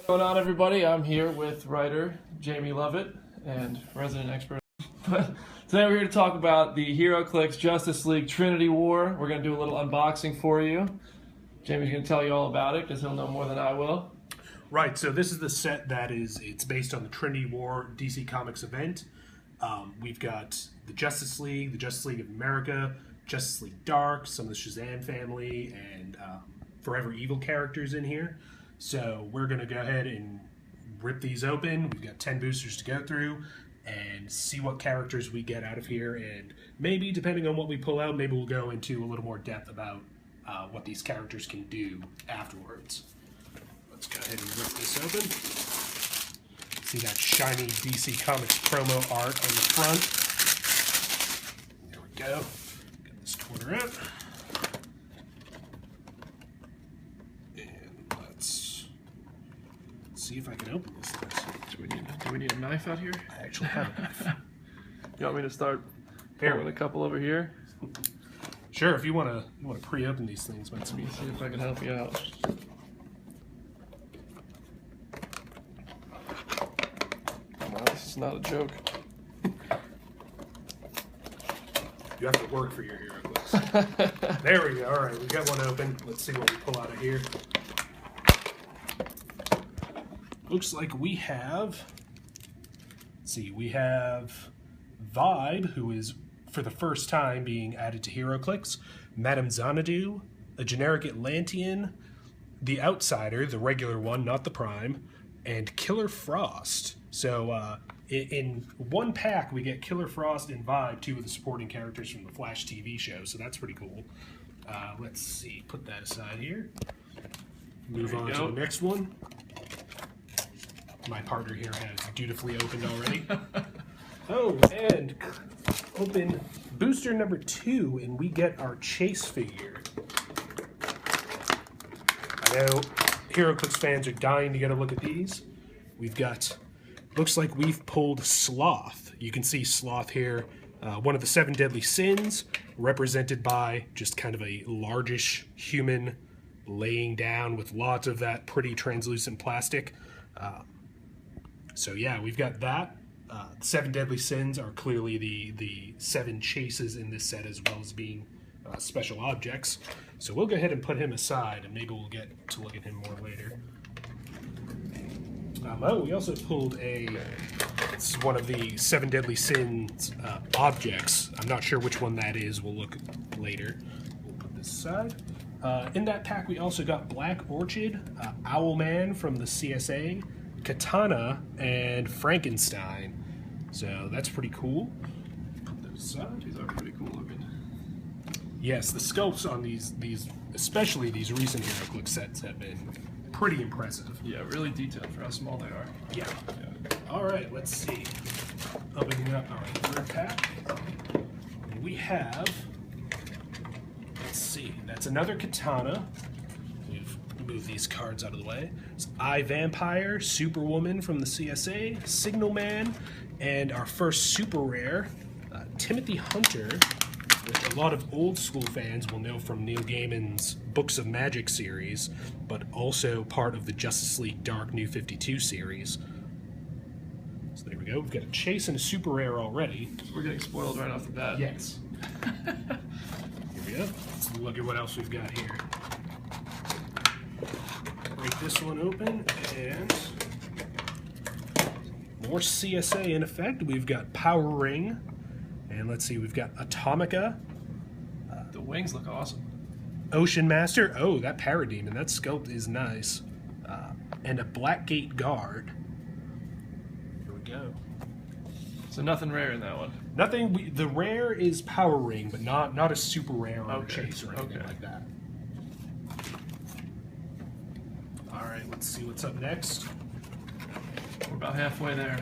What's going on, everybody? I'm here with writer Jamie Lovett and resident expert. But today we're here to talk about the HeroClix Justice League Trinity War. We're going to do a little unboxing for you. Jamie's going to tell you all about it because he'll know more than I will. Right, so this is the set it's based on the Trinity War DC Comics event. We've got the Justice League of America, Justice League Dark, some of the Shazam family, and Forever Evil characters in here. So we're going to go ahead and rip these open. We've got 10 boosters to go through and see what characters we get out of here. And maybe, depending on what we pull out, maybe we'll go into a little more depth about what these characters can do afterwards. Let's go ahead and rip this open. See that shiny DC Comics promo art on the front. There we go. Get this quarter out. And let's see if I can open this thing. Do we need a knife out here? I actually have a knife. You want me to start pouring a couple over here? Sure, if you want to pre-open these things. Let me see if I can help you out. This is not a joke. You have to work for your HeroClix. There we go. All right, we got one open. Let's see what we pull out of here. Looks like we have. Let's see, we have Vibe, who is for the first time being added to HeroClix. Madame Xanadu, a generic Atlantean, the Outsider, the regular one, not the Prime, and Killer Frost. So in one pack, we get Killer Frost and Vibe, two of the supporting characters from the Flash TV show, so that's pretty cool. Let's see, put that aside here. Move on to the next one. My partner here has dutifully opened already. Oh, and open booster number 2, and we get our Chase figure. I know HeroClix fans are dying to get a look at these. We've got, looks like we've pulled Sloth. You can see Sloth here, one of the 7 deadly sins, represented by just kind of a largish human laying down with lots of that pretty translucent plastic. So yeah, we've got that. The 7 deadly sins are clearly the 7 chases in this set, as well as being special objects. So we'll go ahead and put him aside, and maybe we'll get to look at him more later. We also pulled this is one of the 7 deadly sins objects. I'm not sure which one that is. We'll look later. We'll put this aside. In that pack, we also got Black Orchid, Owlman from the CSA, Katana, and Frankenstein. So that's pretty cool. Put those aside. These are pretty cool looking. Yes, the sculpts on these especially these recent HeroClix sets have been pretty impressive. Yeah, really detailed for how small they are. Yeah. All right, let's see. Opening up our third pack. We have, let's see, that's another Katana. We've moved these cards out of the way. It's Vampire, Superwoman from the CSA, Signal Man, and our first super rare, Timothy Hunter, which a lot of old school fans will know from Neil Gaiman's Books of Magic series, but also part of the Justice League Dark New 52 series. So there we go. We've got a Chase and a super rare already. We're getting spoiled right off the bat. Yes. Here we go. Let's look at what else we've got here. Break this one open, and more CSA in effect. We've got Power Ring, and let's see, we've got Atomica. The wings look awesome. Ocean Master. Oh, that Parademon. That sculpt is nice. And a Blackgate Guard. Here we go. So nothing rare in that one. Nothing. The rare is Power Ring, but not a super rare or Okay. Chase or anything like that. All right, let's see what's up next. We're about halfway there.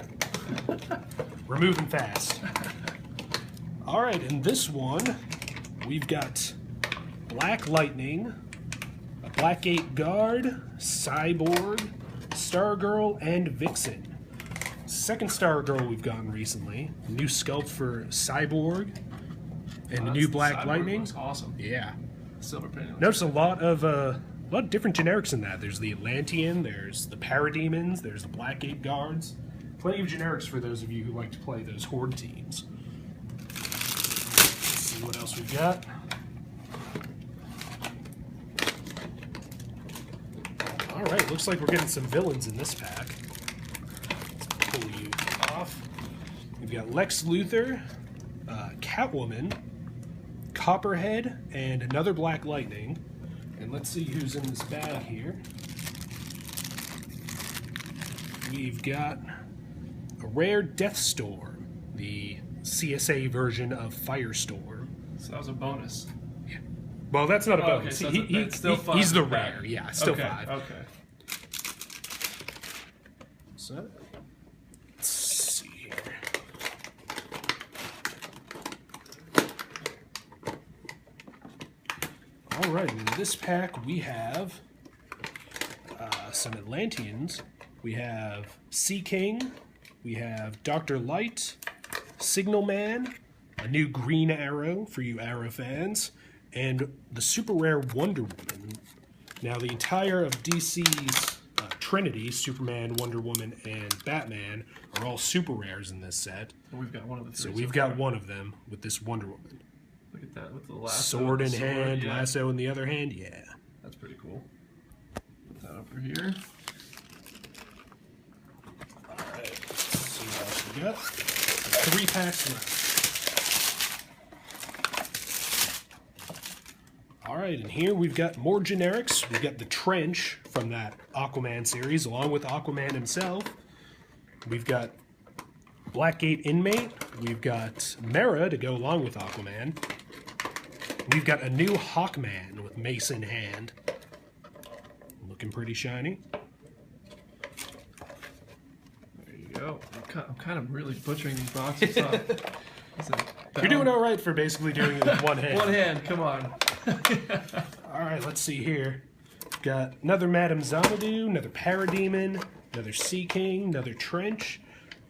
We're moving fast. All right, in this one, we've got Black Lightning, a Blackgate Guard, Cyborg, Stargirl, and Vixen. Second Stargirl we've gotten recently. New sculpt for Cyborg, and the new Black Lightning. Looks awesome. Yeah. Silver painting. Notice a lot of a lot of different generics in that. There's the Atlantean, there's the Parademons, there's the Blackgate Guards. Plenty of generics for those of you who like to play those Horde teams. Let's see what else we've got. Alright, looks like we're getting some villains in this pack. Let's pull you off. We've got Lex Luthor, Catwoman, Copperhead, and another Black Lightning. And let's see who's in this bag here. We've got a rare Deathstorm, the CSA version of Firestorm. So that was a bonus. Yeah. Well, that's not a bonus. Okay, so that's still five he's the in the bag. rare. Yeah, still Okay, 5. okay. So, let's see here. All right, in this pack we have some Atlanteans. We have Sea King. We have Dr. Light, Signal Man, a new Green Arrow for you Arrow fans, and the super rare Wonder Woman. Now, the entire of DC's Trinity, Superman, Wonder Woman, and Batman, are all super rares in this set. We've got one of the three. So we've got one of them with this Wonder Woman. Look at that with the lasso. Sword in hand, yeah. lasso in the other hand, yeah. That's pretty cool. Put that over here. Alright, let's see what else we got. 3 packs left. Alright, and here we've got more generics. We've got the Trench from that Aquaman series, along with Aquaman himself. We've got Blackgate Inmate. We've got Mera to go along with Aquaman. We've got a new Hawkman with Mace in hand. Looking pretty shiny. There you go. I'm kind of really butchering these boxes up. You're doing all right for basically doing it with one hand. One hand, come on. All right, let's see here. Got another Madame Xanadu, another Parademon, another Sea King, another Trench,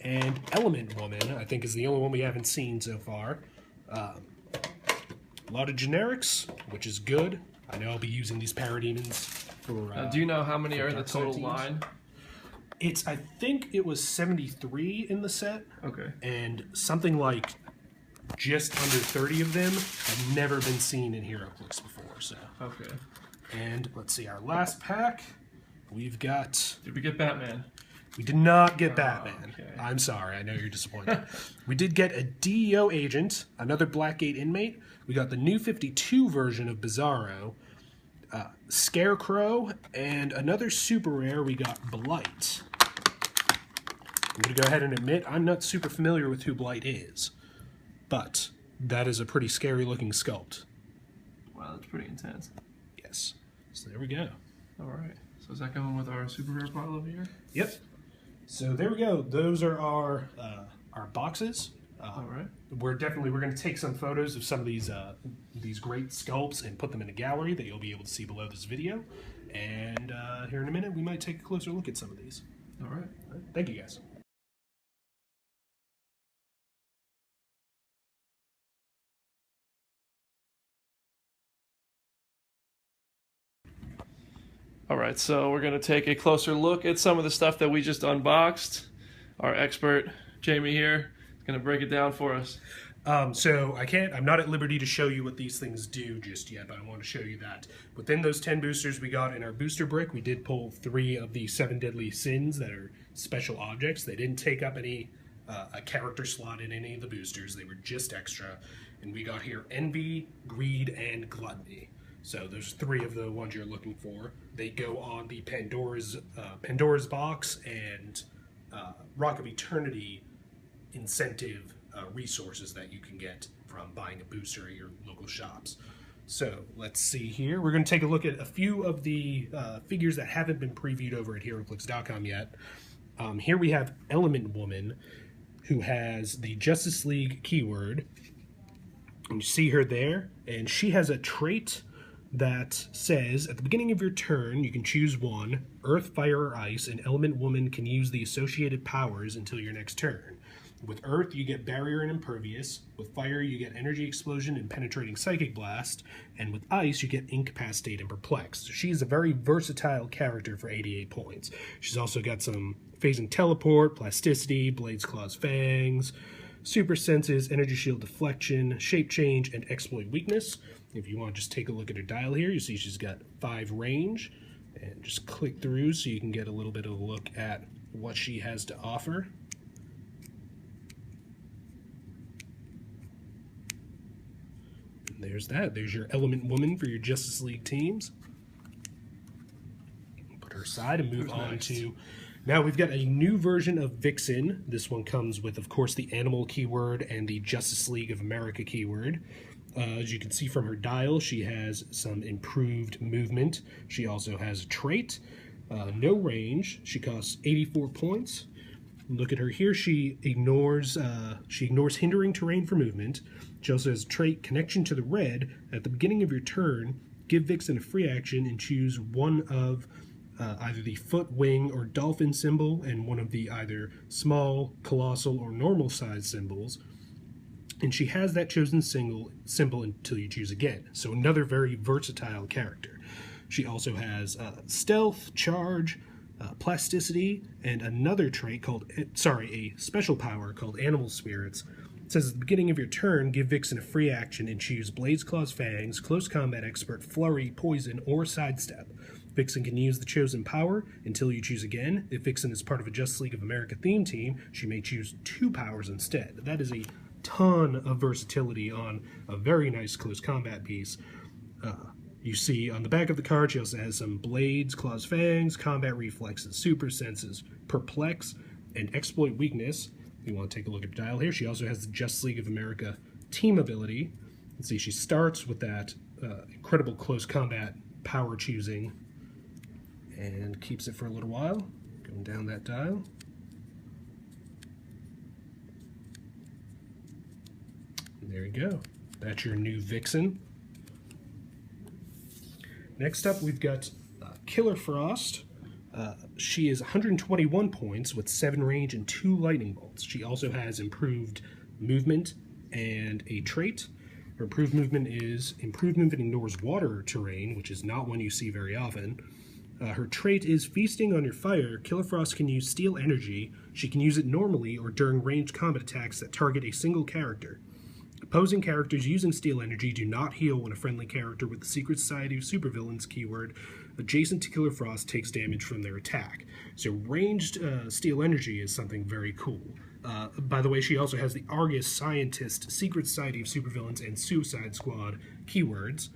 and Element Woman, I think is the only one we haven't seen so far. A lot of generics, which is good. I know I'll be using these Parademons for... do you know how many are in the Dark Side total teams. line? I think it was 73 in the set. Okay. And something like just under 30 of them have never been seen in HeroClix before. So. Okay. And let's see, our last pack, we've got... Did we get Batman? We did not get Batman. Okay. I'm sorry, I know you're disappointed. We did get a DEO agent, another Blackgate inmate. We got the new 52 version of Bizarro, Scarecrow, and another super rare, we got Blight. I'm going to go ahead and admit I'm not super familiar with who Blight is, but that is a pretty scary looking sculpt. Wow, that's pretty intense. Yes. So there we go. All right. So is that going with our super rare pile over here? Yep. So there we go. Those are our boxes. All right. We're going to take some photos of some of these great sculpts and put them in a gallery that you'll be able to see below this video. And here in a minute, we might take a closer look at some of these. All right. Thank you, guys. All right, so we're going to take a closer look at some of the stuff that we just unboxed. Our expert, Jamie here, is going to break it down for us. So I'm not at liberty to show you what these things do just yet, but I want to show you that. Within those 10 boosters we got in our booster brick, we did pull 3 of the 7 deadly sins that are special objects. They didn't take up a character slot in any of the boosters. They were just extra. And we got here Envy, Greed, and Gluttony. So there's 3 of the ones you're looking for. They go on the Pandora's box and Rock of Eternity incentive resources that you can get from buying a booster at your local shops. So let's see here. We're going to take a look at a few of the figures that haven't been previewed over at HeroClix.com yet. Here we have Element Woman, who has the Justice League keyword. And you see her there, and she has a trait that says, at the beginning of your turn, you can choose one, Earth, Fire, or Ice, and Element Woman can use the associated powers until your next turn. With Earth, you get Barrier and Impervious. With Fire, you get Energy Explosion and Penetrating Psychic Blast. And with Ice, you get Incapacitate and Perplex. So she's a very versatile character for 88 points. She's also got some Phasing Teleport, Plasticity, Blades, Claws, Fangs, Super Senses, Energy Shield Deflection, Shape Change, and Exploit Weakness. If you want to just take a look at her dial here, you see she's got 5 range. And just click through so you can get a little bit of a look at what she has to offer. There's that. There's your Element Woman for your Justice League teams. Put her aside and move on to... Now we've got a new version of Vixen. This one comes with, of course, the Animal keyword and the Justice League of America keyword. As you can see from her dial, she has some improved movement. She also has a trait. No range. She costs 84 points. Look at her here. She ignores hindering terrain for movement. She also has trait Connection to the Red. At the beginning of your turn, give Vixen a free action and choose one of either the foot, wing, or dolphin symbol and one of the either small, colossal, or normal size symbols. And she has that chosen symbol until you choose again. So another very versatile character. She also has Stealth, Charge, Plasticity, and another trait called, a special power called Animal Spirits. It says at the beginning of your turn, give Vixen a free action and choose Blades, Claws, Fangs, Close Combat Expert, Flurry, Poison, or Sidestep. Vixen can use the chosen power until you choose again. If Vixen is part of a Justice League of America theme team, she may choose 2 powers instead. That is a ton of versatility on a very nice close combat piece. You see on the back of the card, she also has some Blades, Claws, Fangs, Combat Reflexes, Super Senses, Perplex, and Exploit Weakness. If you want to take a look at the dial here, she also has the Justice League of America team ability. You see she starts with that incredible close combat power choosing and keeps it for a little while. Going down that dial. And there you go. That's your new Vixen. Next up, we've got Killer Frost. She is 121 points with 7 range and 2 lightning bolts. She also has improved movement and a trait. Her improved movement ignores water terrain, which is not one you see very often. Her trait is Feasting on your fire. Killer Frost can use Steel Energy. She can use it normally or during ranged combat attacks that target a single character. Opposing characters using Steel Energy do not heal when a friendly character with the Secret Society of Supervillains keyword adjacent to Killer Frost takes damage from their attack. So ranged Steel Energy is something very cool. By the way, she also has the Argus, Scientist, Secret Society of Supervillains, and Suicide Squad keywords.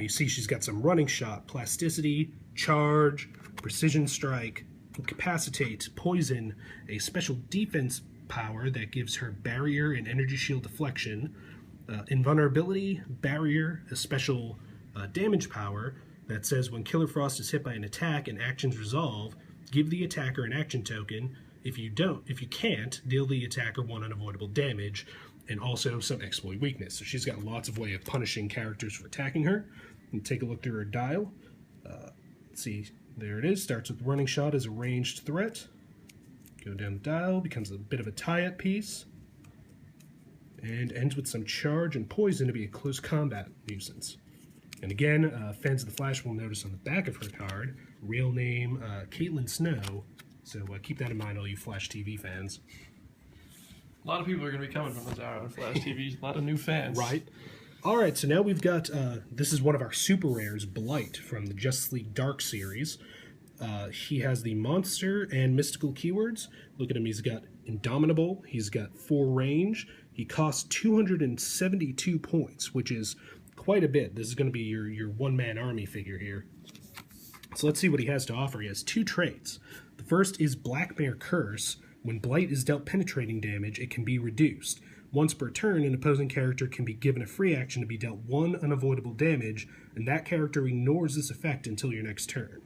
You see she's got some Running Shot, Plasticity, Charge, Precision Strike, Incapacitate, Poison, a special defense power that gives her Barrier and Energy Shield Deflection, Invulnerability, Barrier, a special damage power that says when Killer Frost is hit by an attack and actions resolve, give the attacker an action token. If you can't, deal the attacker 1 unavoidable damage, and also some Exploit Weakness. So she's got lots of way of punishing characters for attacking her. And take a look through her dial. Let's see, there it is. Starts with Running Shot as a ranged threat. Go down the dial, becomes a bit of a tie-up piece, and ends with some Charge and Poison to be a close combat nuisance. And again, fans of the Flash will notice on the back of her card, real name Caitlin Snow, so keep that in mind, all you Flash TV fans. A lot of people are going to be coming from this hour on Flash TV, a lot of new fans. Right. All right, so now we've got, this is one of our super rares, Blight, from the Justice League Dark series. He has the monster and mystical keywords. Look at him, he's got Indomitable, he's got 4 range, he costs 272 points, which is quite a bit. This is going to be your one-man army figure here. So let's see what he has to offer. He has 2 traits. The first is Blackmare Curse. When Blight is dealt penetrating damage, it can be reduced. Once per turn, an opposing character can be given a free action to be dealt 1 unavoidable damage, and that character ignores this effect until your next turn.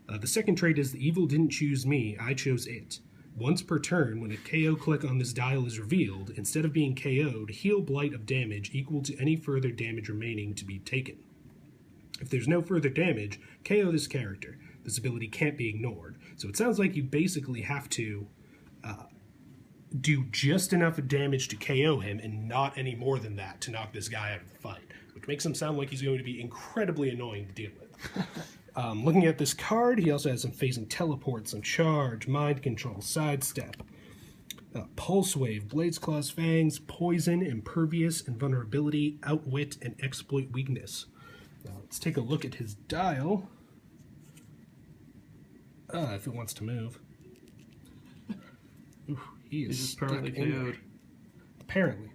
The second trait is The Evil Didn't Choose Me, I Chose It. Once per turn, when a KO click on this dial is revealed, instead of being KO'd, heal Blight of damage equal to any further damage remaining to be taken. If there's no further damage, KO this character. This ability can't be ignored. So it sounds like you basically have to do just enough damage to KO him and not any more than that to knock this guy out of the fight, which makes him sound like he's going to be incredibly annoying to deal with. Looking at this card, he also has some phasing teleport, some charge, mind control, sidestep, pulse wave, blades, claws, fangs, poison, impervious, invulnerability, outwit, and exploit weakness. Now let's take a look at his dial. If it wants to move. Ooh, he is He's permanently KO'd. Apparently.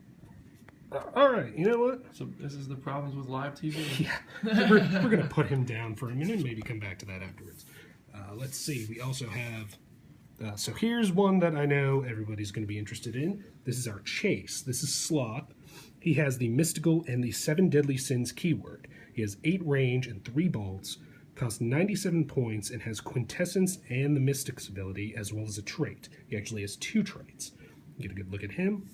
All right, you know what? So this is the problems with live TV? Yeah, we're going to put him down for a minute and maybe come back to that afterwards. Let's see, we also have... so here's one that I know everybody's going to be interested in. This is our Chase. This is Sloth. He has the Mystical and the 7 Deadly Sins keyword. He has 8 range and 3 bolts, costs 97 points, and has Quintessence and the Mystic's ability, as well as a trait. He actually has 2 traits. Get a good look at him.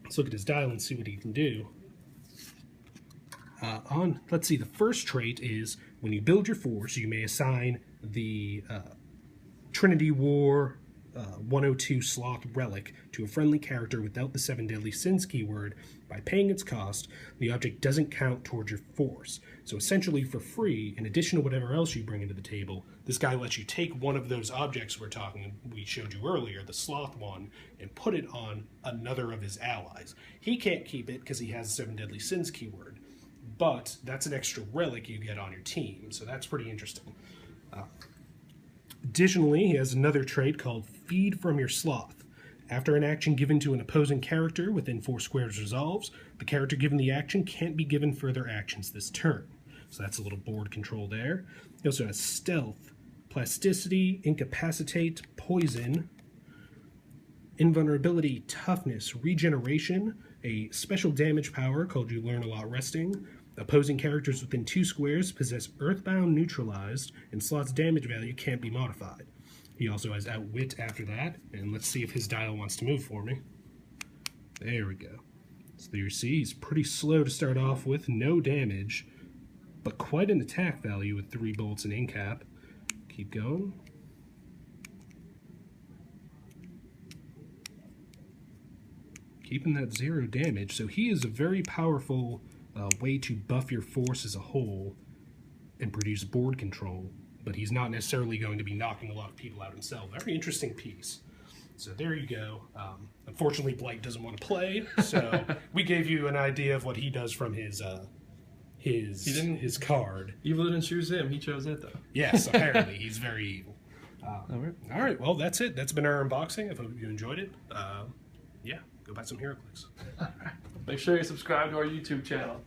Let's look at his dial and see what he can do. Let's see, the first trait is, when you build your force, you may assign the Trinity War 102 Sloth Relic to a friendly character without the 7 Deadly Sins keyword. By paying its cost, the object doesn't count towards your force. So essentially for free, in addition to whatever else you bring into the table, this guy lets you take one of those objects we showed you earlier, the Sloth one, and put it on another of his allies. He can't keep it because he has the 7 Deadly Sins keyword, but that's an extra relic you get on your team, so that's pretty interesting. Additionally, he has another trait called Feed from Your Sloth. After an action given to an opposing character within 4 squares resolves, the character given the action can't be given further actions this turn. So that's a little board control there. He also has Stealth, Plasticity, Incapacitate, Poison, Invulnerability, Toughness, Regeneration, a special damage power called You Learn a Lot Resting. Opposing characters within 2 squares possess Earthbound Neutralized, and Sloth's damage value can't be modified. He also has Outwit after that, and let's see if his dial wants to move for me. There we go. So there you see, he's pretty slow to start off with, no damage, but quite an attack value with 3 bolts and incap. Keep going. Keeping that 0 damage, so he is a very powerful way to buff your force as a whole and produce board control, but he's not necessarily going to be knocking a lot of people out himself. Very interesting piece. So there you go. Unfortunately, Blight doesn't want to play, so we gave you an idea of what he does from his card. Evil didn't choose him. He chose it, though. Yes, apparently. He's very evil. All right, well, that's it. That's been our unboxing. I hope you enjoyed it. Yeah, go buy some HeroClix. Make sure you subscribe to our YouTube channel.